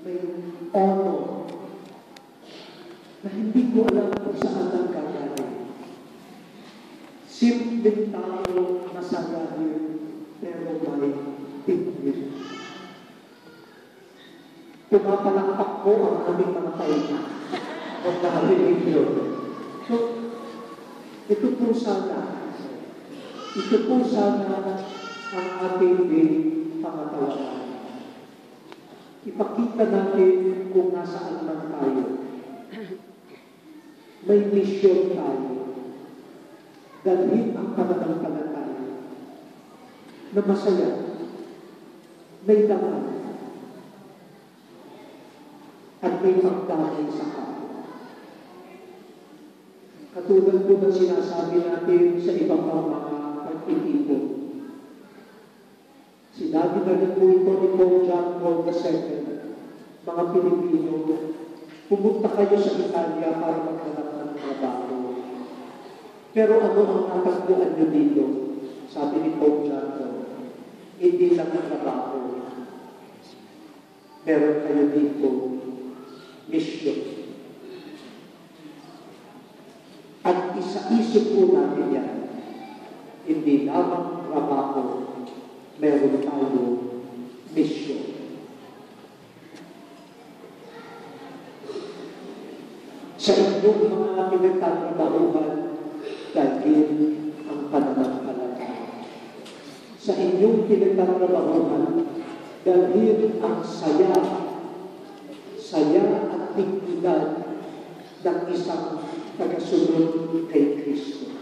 may honor na hindi ko alam kung saan ang gagaling. Simpleng tao na sagahin, pero may tingin. Pumapalakpak ko ang aming mga taina o narinig yun. So, ito po sana ang ating din pangatawanan. Ipakita natin kung nasaan man tayo. May misyon tayo. Dalhin ang pananampalataya na masaya, may daman, at may pagdamay sa kapwa. Katulad po ng sinasabi natin sa ibang mga pag-ibig. Sinabi na rin po ito ni Pope John Paul II, mga Pilipino, pumunta kayo sa Italia para maghanap ng trabaho. Pero ano ang natagpuan nyo dito? Sabi ni Pope John Paul, hindi lang ang trabaho. Meron kayo dito, mission. At isa-isip po natin yan, hindi lamang trabaho, meron tayo mission. Sa inyong mga pinagtatrabahuhan, dahil ang pananampalataya. Sa inyong pinagtatrabahuhan, dahil ang saya at dignidad ng isang tagasunod kay Kristo.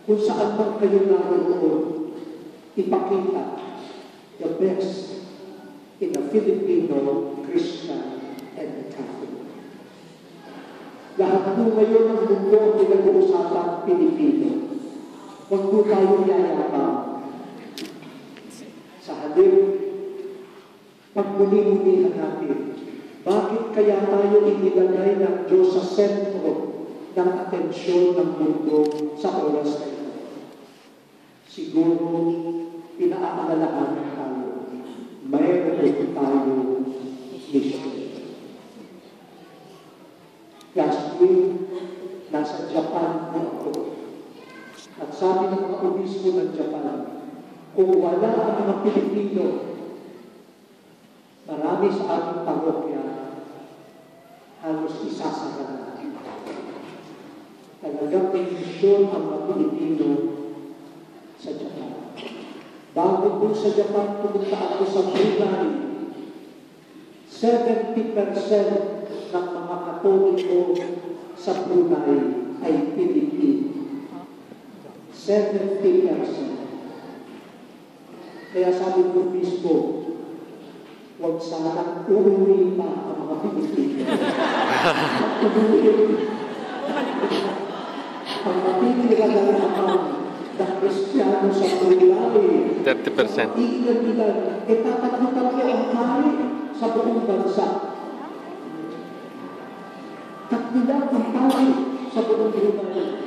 Kung saan man kayo naroon, ipakita the best in a Filipino, Christian, and Catholic. Lahat po ngayon ng mundo ang pinag-uusapang Pilipino. Huwag po tayo yayabang. Sa halip, pagmuli-mulihan natin, bakit kaya tayo inilagay ng Diyos sa sentro ng atensyon ng mundo sa oras na ito? Siguro, pinaalalahanan tayo, mayroon tayo mission. Last week, nasa Japan po ako. At sabi ng mga obispo ng Japan, kung wala ang mga Pilipino, marami sa ating parokya, halos isasara na. Talagang may misyon ang mga Pilipino sa Japan. Bago po sa Japan, pumunta ako sa Brunei. 70% ng mga Katoliko sa Brunei ay Pilipino. 70%. Kaya sabi ko, Bispo, huwag sanang uuwi pa ang mga Pilipino. Ang matitira na naman ng Kristiyano sa Brunei, 30%. Tatatlutan ko ang hari sa buong bansa. Tatlutan ang hari sa buong Brunei.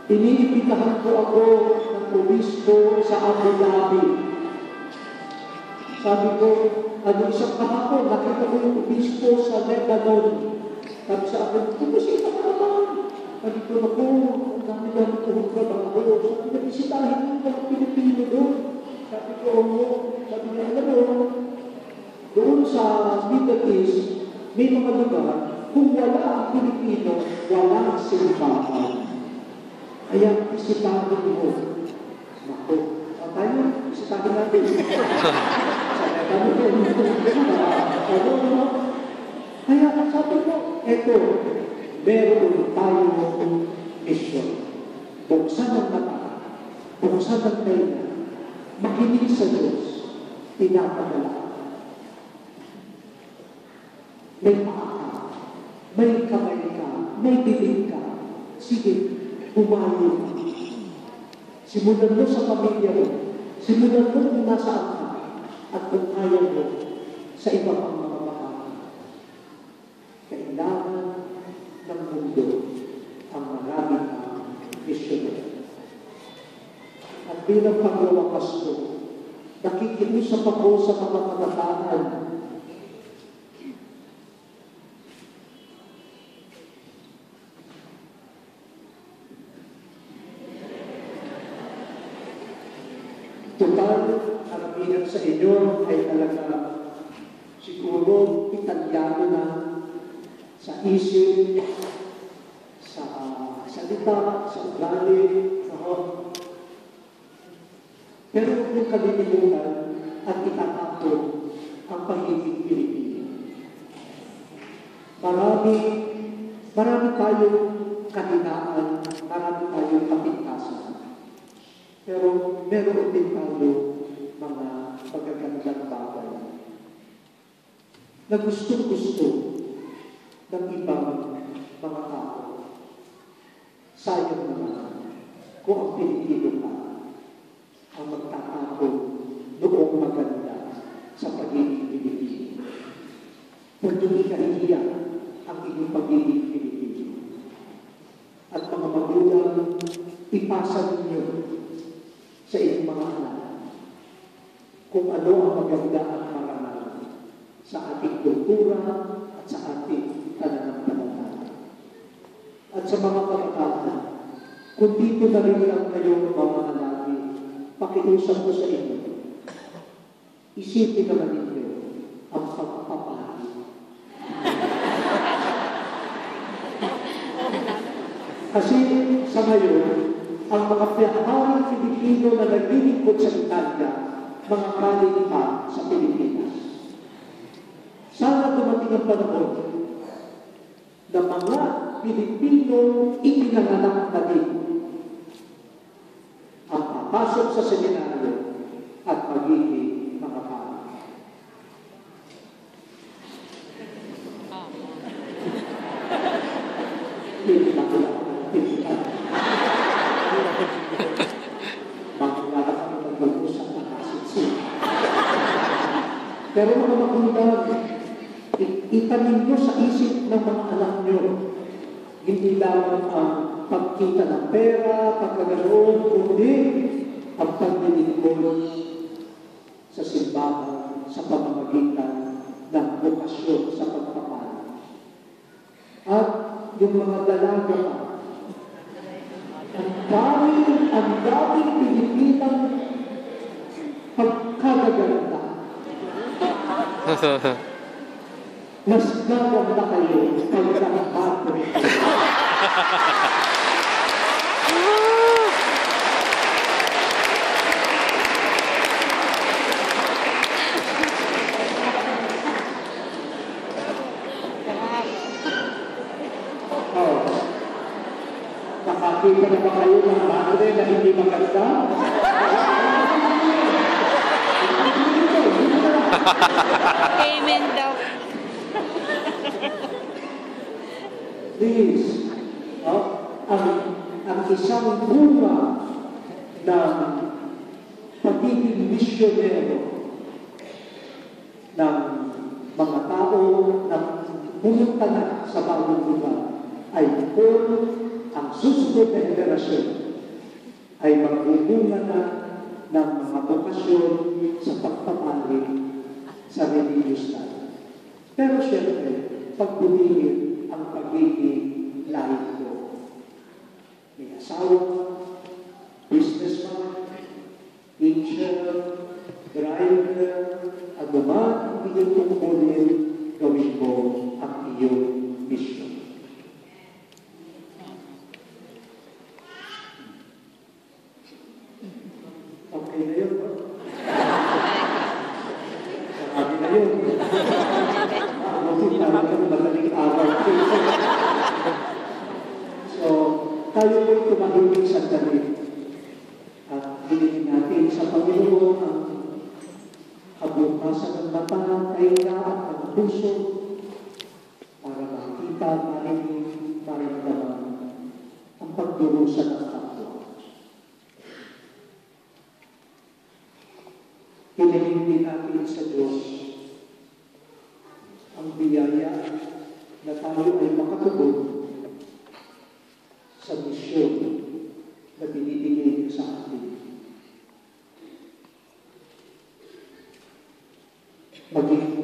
Iniimbitahan ko ako ng obispo sa Abu Dhabi. Sabi ko, isang kahapon, nakita ko yung obispo sa Lebanon. Sabi sa akin, pumusita ka naman. Sabi ko, ang dami-dami ko ng trabaho. Sabi ko, isitahin mo ng Pilipino doon. Sabi ko, sabi niya, alam mo, doon sa Middle East, may mga lugar, kung wala ang Pilipino, wala ang simbahan. Kaya isitahin mo. Naku, tayo, isitahin natin. Kaya sabi ko, eto, meron tayong mission. Buksan ang mata, buksan ang taina, makinig sa Diyos, tinapadala. May paa ka, may kamay ka, may bibig ka. Sige, bumayo ka. Simulan mo sa pamilya mo, simulan mo kung nasaan ka, at kung ayaw mo sa iba pang mga bahagi. Kailangan ng mundo ang maraming missionary. At bilang pangwawakas ko, nakikiusap ako sa mga kabataan Total, karamihan sa inyo ay talaga siguro Italiano na sa isip, sa salita, sa ugali, pero huwag yung kalilimutan at itatapon ang pagiging Pilipino. Marami tayong kahinaan, marami tayong kapintasan. Pero meron din tayo mga pagagandang bagay na gusto-gusto ng ibang mga tao. Sayang naman kung ang Pilipino ka ang magtatapon noong maganda sa pagiging Pilipino. Kung hindi kahihiya ang inyong pagiging Pilipino. At mga magulang, ipasa ninyo sa inyong mga anak kung ano ang maganda at marangal sa ating kultura at sa ating pananampalataya. At sa mga kabataan, kung dito na rin lang kayong mga alagi, pakiusap ko sa inyo, isipin naman ninyo ang pagpapahali. Kasi sa ngayon, ang mga piyaharing Pilipino na naglilingkod sa Italia, mga kaling pa sa Pilipinas. Sana dumating ang panahon na mga Pilipino ipinanganak na din ang papasok sa seminaryo at magiging mga pari. Hindi na ko lang ang pilihan. Makilala kami mag-usap na kasitsin. Pero mga magulang, itanin nyo sa isip ng mga anak nyo. Hindi lamang ang pagkita ng pera, pagkaganoon, kundi ang paglilingkod sa simbahan sa pamamagitan ng bokasyon sa pagpapala. At yung mga dalaga ang daming Pilipinang pagkagaganda. Mas gaganda kayo pagkakabato. Nakakita na ba kayo ng madre na hindi maganda? Amen daw. Please, ang isang bunga ng pagiging misyonero ng mga tao na pumunta na sa bagong lugar ay kung ang susunod na henerasyon ay magbubunga na ng mga bokasyon sa pagpapalit sa religious life. Pero siyempre, pagbulihin ang pagiging laiko. May asawa, businessman, teacher, driver, anuman ang iyong tungkulin, gawin mo ang iyong mission. Okay na yun, no? Marami na yun. Mabuti na lang madaling araw. So, tayo po'y tumahimik sa dali. At hilingin natin sa Panginoon ang kabukasan ng mata, kaingaan at puso para makita, marinig, maramdaman ang pagdurusa ng kapwa. Hilingin din natin sa Diyos ang biyaya na tayo ay makatubog sa misyon na binibigay niyo sa atin. Maging